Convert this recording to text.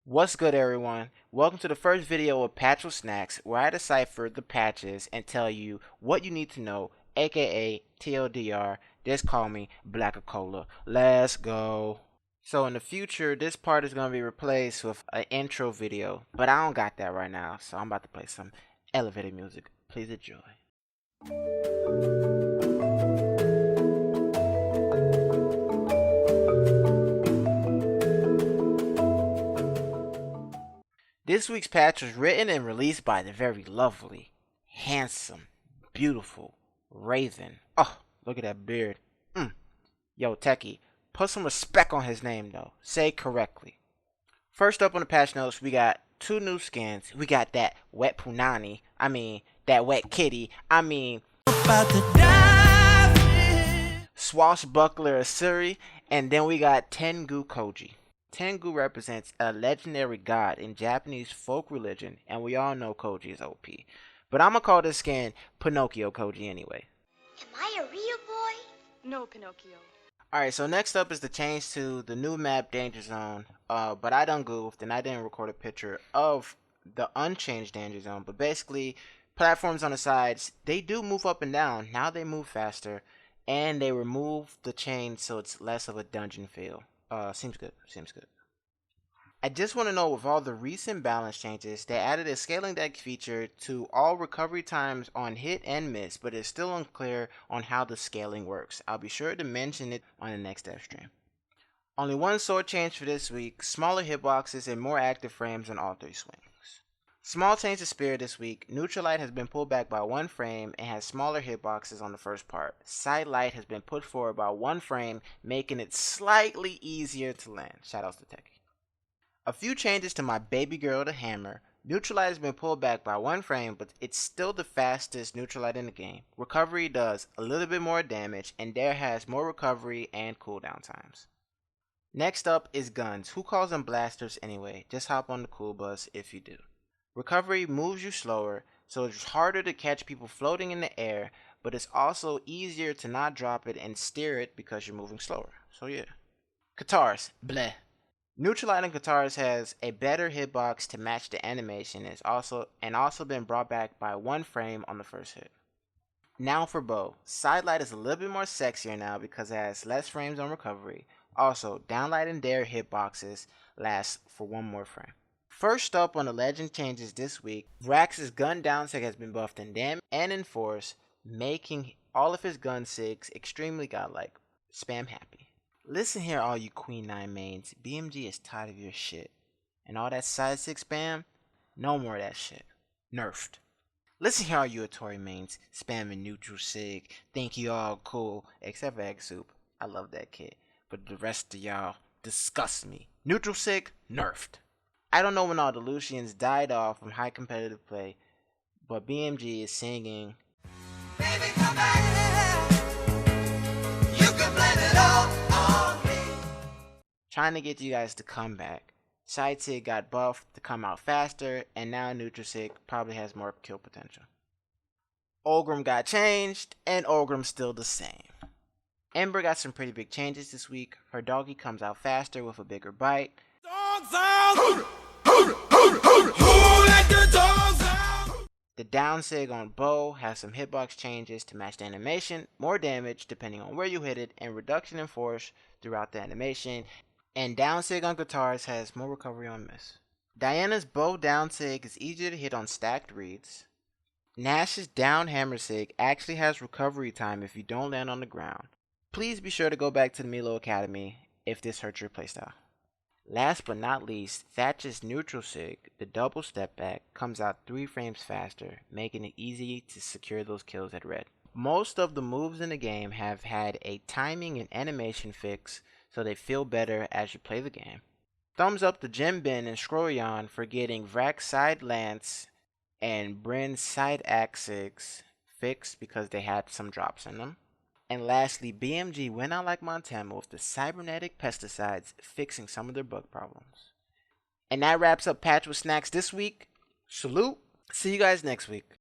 What's good, everyone? Welcome to the first video of Patch with Snackxs, where I decipher the patches and tell you what you need to know, aka TLDR. Just call me Blacka-Cola. Let's go. So in the future, this part is going to be replaced with an intro video, but I don't got that right now, so I'm about to play some elevator music. Please enjoy. This week's patch was written and released by the very lovely, handsome, beautiful Raven. Oh, look at that beard. Yo, Techie, put some respect on his name though. Say it correctly. First up on the patch notes, we got two new skins. We got that wet punani. That wet kitty. Swashbuckler Asuri. And then we got Tengu Koji. Tengu represents a legendary god in Japanese folk religion, and we all know Koji is OP. But I'm gonna call this skin Pinocchio Koji anyway. Am I a real boy? No, Pinocchio. Alright, so next up is the change to the new map Danger Zone. But I done goofed and I didn't record a picture of the unchanged Danger Zone. But basically, platforms on the sides, they do move up and down. Now they move faster, and they remove the chain so it's less of a dungeon feel. Seems good. I just want to know, with all the recent balance changes, they added a scaling deck feature to all recovery times on hit and miss, but it's still unclear on how the scaling works. I'll be sure to mention it on the next dev stream. Only one sword change for this week: smaller hitboxes and more active frames on all three swings. Small change to spear this week: neutral light has been pulled back by 1 frame and has smaller hitboxes on the first part. Side light has been put forward by 1 frame, making it slightly easier to land. Shoutouts to Techie. A few changes to my baby girl, the hammer. Neutral light has been pulled back by 1 frame, but it's still the fastest neutral light in the game. Recovery does a little bit more damage, and there has more recovery and cooldown times. Next up is guns. Who calls them blasters anyway? Just hop on the cool bus if you do. Recovery moves you slower, so it's harder to catch people floating in the air, but it's also easier to not drop it and steer it because you're moving slower. So yeah. Katars, bleh. Neutral light on Katars has a better hitbox to match the animation, and also been brought back by 1 frame on the first hit. Now for bow. Side light is a little bit more sexier now because it has less frames on recovery. Also, downlight and dare hitboxes last for 1 more frame. First up on the legend changes this week, Vrax's gun down sig has been buffed in damage and in force, making all of his gun sigs extremely godlike. Spam happy. Listen here, all you Queen 9 mains, BMG is tired of your shit. And all that side sig spam? No more of that shit. Nerfed. Listen here, all you Atori mains, spamming neutral sig, think you all cool, except for Egg Soup. I love that kid. But the rest of y'all disgust me. Neutral sig, nerfed. I don't know when all the Lucians died off from high competitive play, but BMG is singing, "Baby, come back. You can blame it all on me." Trying to get you guys to come back. Side sig got buffed to come out faster, and now neutral sig probably has more kill potential. Olgrim got changed, and Olgrim's still the same. Ember got some pretty big changes this week. Her doggy comes out faster with a bigger bite. Dogs out! Who let the dogs out? The down sig on bow has some hitbox changes to match the animation, more damage depending on where you hit it, and reduction in force throughout the animation. And down sig on guitars has more recovery on miss. Diana's bow down sig is easier to hit on stacked reeds. Nash's down hammer sig actually has recovery time if you don't land on the ground. Please be sure to go back to the Milo Academy if this hurts your playstyle. Last but not least, Thatch's neutral sig, the double step back, comes out 3 frames faster, making it easy to secure those kills at red. Most of the moves in the game have had a timing and animation fix, so they feel better as you play the game. Thumbs up to Jimbin and Scroyan for getting Vrax's side lance and Bryn's side axe fixed because they had some drops in them. And lastly, BMG went out like Montana with the cybernetic pesticides fixing some of their bug problems. And that wraps up Patch with Snackxs this week. Salute. See you guys next week.